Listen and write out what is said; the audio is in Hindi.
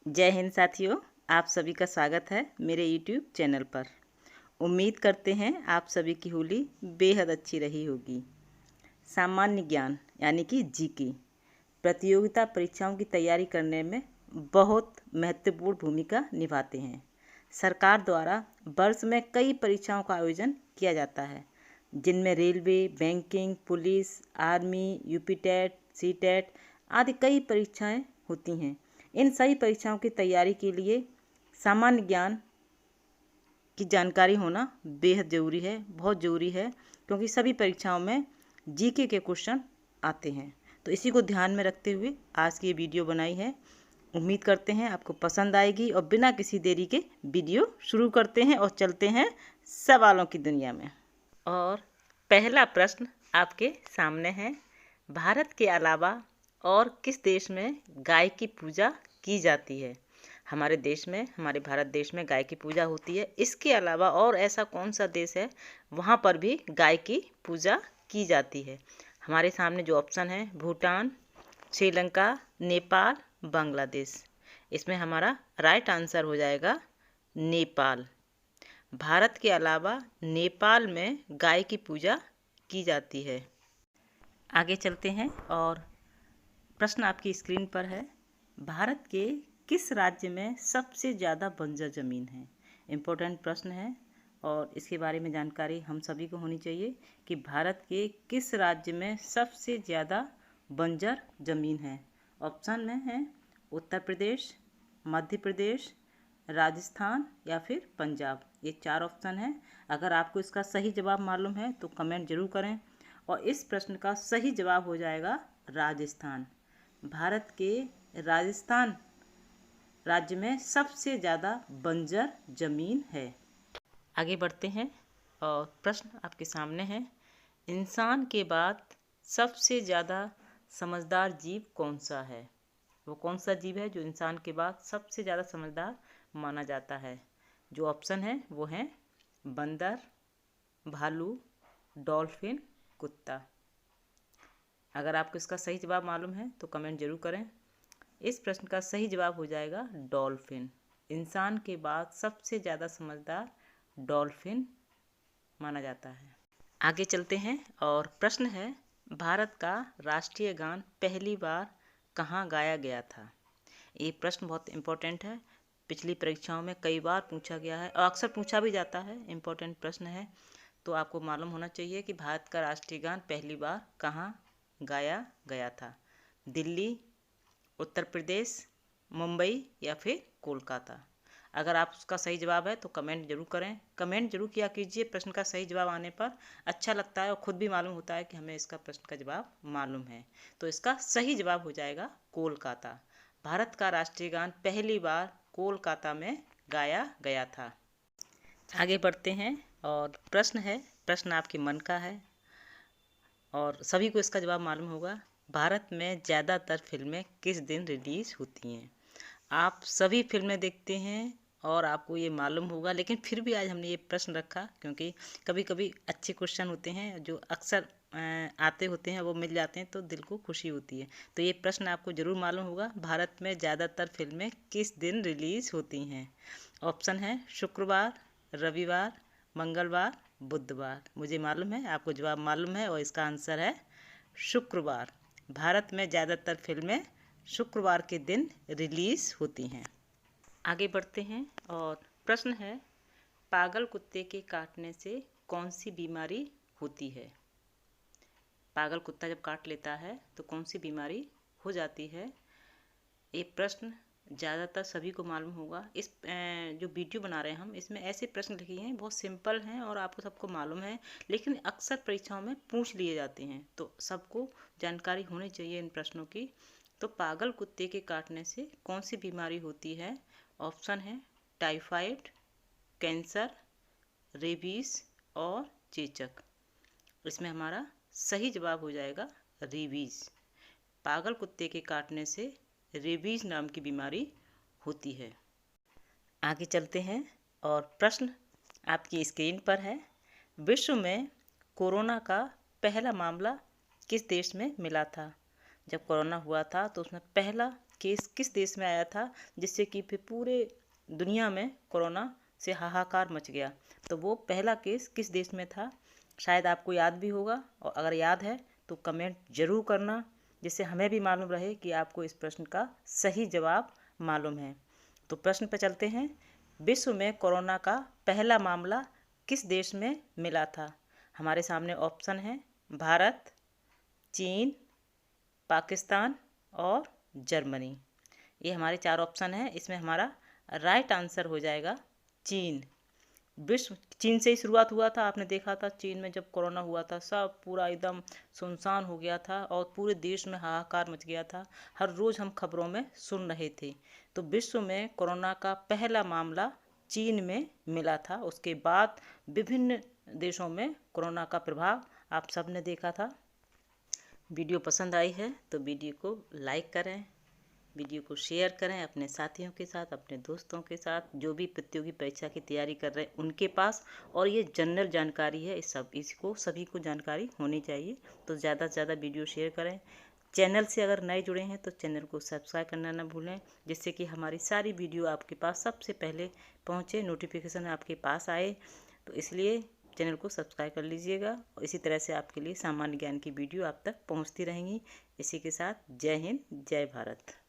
जय हिंद साथियों, आप सभी का स्वागत है मेरे YouTube चैनल पर। उम्मीद करते हैं आप सभी की होली बेहद अच्छी रही होगी। सामान्य ज्ञान यानी कि जीके प्रतियोगिता परीक्षाओं की तैयारी करने में बहुत महत्वपूर्ण भूमिका निभाते हैं। सरकार द्वारा वर्ष में कई परीक्षाओं का आयोजन किया जाता है, जिनमें railway, banking, police, army, UP TET, C TET आदि कई परीक्षाएं होती हैं। इन सभी परीक्षाओं की तैयारी के लिए सामान्य ज्ञान की जानकारी होना बेहद ज़रूरी है, बहुत ज़रूरी है, क्योंकि सभी परीक्षाओं में जीके के क्वेश्चन आते हैं। तो इसी को ध्यान में रखते हुए आज की ये वीडियो बनाई है। उम्मीद करते हैं आपको पसंद आएगी और बिना किसी देरी के वीडियो शुरू करते हैं और चलते हैं सवालों की दुनिया में। और पहला प्रश्न आपके सामने है, भारत के अलावा और किस देश में गाय की पूजा की जाती है? हमारे देश में, हमारे भारत देश में गाय की पूजा होती है। इसके अलावा और ऐसा कौन सा देश है वहाँ पर भी गाय की पूजा की जाती है? हमारे सामने जो ऑप्शन है, भूटान, श्रीलंका, नेपाल, बांग्लादेश। इसमें हमारा राइट आंसर हो जाएगा नेपाल। भारत के अलावा नेपाल में गाय की पूजा की जाती है। आगे चलते हैं और प्रश्न आपकी स्क्रीन पर है, भारत के किस राज्य में सबसे ज़्यादा बंजर ज़मीन है? इम्पोर्टेंट प्रश्न है और इसके बारे में जानकारी हम सभी को होनी चाहिए कि भारत के किस राज्य में सबसे ज़्यादा बंजर ज़मीन है। ऑप्शन में है उत्तर प्रदेश, मध्य प्रदेश, राजस्थान या फिर पंजाब। ये 4 ऑप्शन हैं। अगर आपको इसका सही जवाब मालूम है तो कमेंट जरूर करें। और इस प्रश्न का सही जवाब हो जाएगा राजस्थान। भारत के राजस्थान राज्य में सबसे ज़्यादा बंजर ज़मीन है। आगे बढ़ते हैं और प्रश्न आपके सामने है, इंसान के बाद सबसे ज़्यादा समझदार जीव कौन सा है? वो कौन सा जीव है जो इंसान के बाद सबसे ज़्यादा समझदार माना जाता है? जो ऑप्शन है वो हैं बंदर, भालू, डॉल्फिन, कुत्ता। अगर आपको इसका सही जवाब मालूम है तो कमेंट जरूर करें। इस प्रश्न का सही जवाब हो जाएगा डॉल्फिन। इंसान के बाद सबसे ज़्यादा समझदार डॉल्फिन माना जाता है। आगे चलते हैं और प्रश्न है, भारत का राष्ट्रीय गान पहली बार कहाँ गाया गया था? ये प्रश्न बहुत इम्पोर्टेंट है, पिछली परीक्षाओं में कई बार पूछा गया है और अक्सर पूछा भी जाता है। इम्पोर्टेंट प्रश्न है, तो आपको मालूम होना चाहिए कि भारत का राष्ट्रीय गान पहली बार कहाँ गाया गया था। दिल्ली, उत्तर प्रदेश, मुंबई या फिर कोलकाता। अगर आप उसका सही जवाब है तो कमेंट जरूर करें। कमेंट जरूर किया कीजिए, प्रश्न का सही जवाब आने पर अच्छा लगता है और खुद भी मालूम होता है कि हमें इसका प्रश्न का जवाब मालूम है। तो इसका सही जवाब हो जाएगा कोलकाता। भारत का राष्ट्रीय गान पहली बार कोलकाता में गाया गया था। आगे बढ़ते हैं और प्रश्न आपके मन का है और सभी को इसका जवाब मालूम होगा। भारत में ज़्यादातर फिल्में किस दिन रिलीज़ होती हैं? आप सभी फिल्में देखते हैं और आपको ये मालूम होगा, लेकिन फिर भी आज हमने ये प्रश्न रखा क्योंकि कभी कभी अच्छे क्वेश्चन होते हैं जो अक्सर आते होते हैं, वो मिल जाते हैं तो दिल को खुशी होती है। तो ये प्रश्न आपको ज़रूर मालूम होगा, भारत में ज़्यादातर फिल्में किस दिन रिलीज़ होती हैं? ऑप्शन है शुक्रवार, रविवार, मंगलवार, बुधवार। मुझे मालूम है आपको जवाब मालूम है और इसका आंसर है शुक्रवार। भारत में ज़्यादातर फिल्में शुक्रवार के दिन रिलीज़ होती हैं। आगे बढ़ते हैं और प्रश्न है, पागल कुत्ते के काटने से कौन सी बीमारी होती है? पागल कुत्ता जब काट लेता है तो कौन सी बीमारी हो जाती है? ये प्रश्न ज़्यादातर सभी को मालूम होगा। इस जो वीडियो बना रहे हैं हम, इसमें ऐसे प्रश्न लिखे हैं, बहुत सिंपल हैं और आपको सबको मालूम है, लेकिन अक्सर परीक्षाओं में पूछ लिए जाते हैं, तो सबको जानकारी होनी चाहिए इन प्रश्नों की। तो पागल कुत्ते के काटने से कौन सी बीमारी होती है? ऑप्शन है टाइफाइड, कैंसर, रेबीज और चेचक। इसमें हमारा सही जवाब हो जाएगा रेबीज। पागल कुत्ते के काटने से रेबीज नाम की बीमारी होती है। आगे चलते हैं और प्रश्न आपकी स्क्रीन पर है, विश्व में कोरोना का पहला मामला किस देश में मिला था? जब कोरोना हुआ था तो उसमें पहला केस किस देश में आया था, जिससे कि फिर पूरे दुनिया में कोरोना से हाहाकार मच गया। तो वो पहला केस किस देश में था, शायद आपको याद भी होगा, और अगर याद है तो कमेंट ज़रूर करना, जिससे हमें भी मालूम रहे कि आपको इस प्रश्न का सही जवाब मालूम है। तो प्रश्न पर चलते हैं। विश्व में कोरोना का पहला मामला किस देश में मिला था? हमारे सामने ऑप्शन है भारत, चीन, पाकिस्तान और जर्मनी। ये हमारे 4 ऑप्शन हैं। इसमें हमारा राइट आंसर हो जाएगा चीन। विश्व चीन से ही शुरुआत हुआ था। आपने देखा था चीन में जब कोरोना हुआ था, सब पूरा एकदम सुनसान हो गया था और पूरे देश में हाहाकार मच गया था। हर रोज़ हम खबरों में सुन रहे थे। तो विश्व में कोरोना का पहला मामला चीन में मिला था। उसके बाद विभिन्न देशों में कोरोना का प्रभाव आप सब ने देखा था। वीडियो पसंद आई है तो वीडियो को लाइक करें, वीडियो को शेयर करें अपने साथियों के साथ, अपने दोस्तों के साथ, जो भी प्रतियोगी परीक्षा की तैयारी कर रहे हैं उनके पास। और ये जनरल जानकारी है, इसको सभी को जानकारी होनी चाहिए। तो ज़्यादा से ज़्यादा वीडियो शेयर करें। चैनल से अगर नए जुड़े हैं तो चैनल को सब्सक्राइब करना ना भूलें, जिससे कि हमारी सारी वीडियो आपके पास सबसे पहले पहुँचे, नोटिफिकेशन आपके पास आए। तो इसलिए चैनल को सब्सक्राइब कर लीजिएगा, और इसी तरह से आपके लिए सामान्य ज्ञान की वीडियो आप तक पहुँचती रहेंगी। इसी के साथ जय हिंद, जय भारत।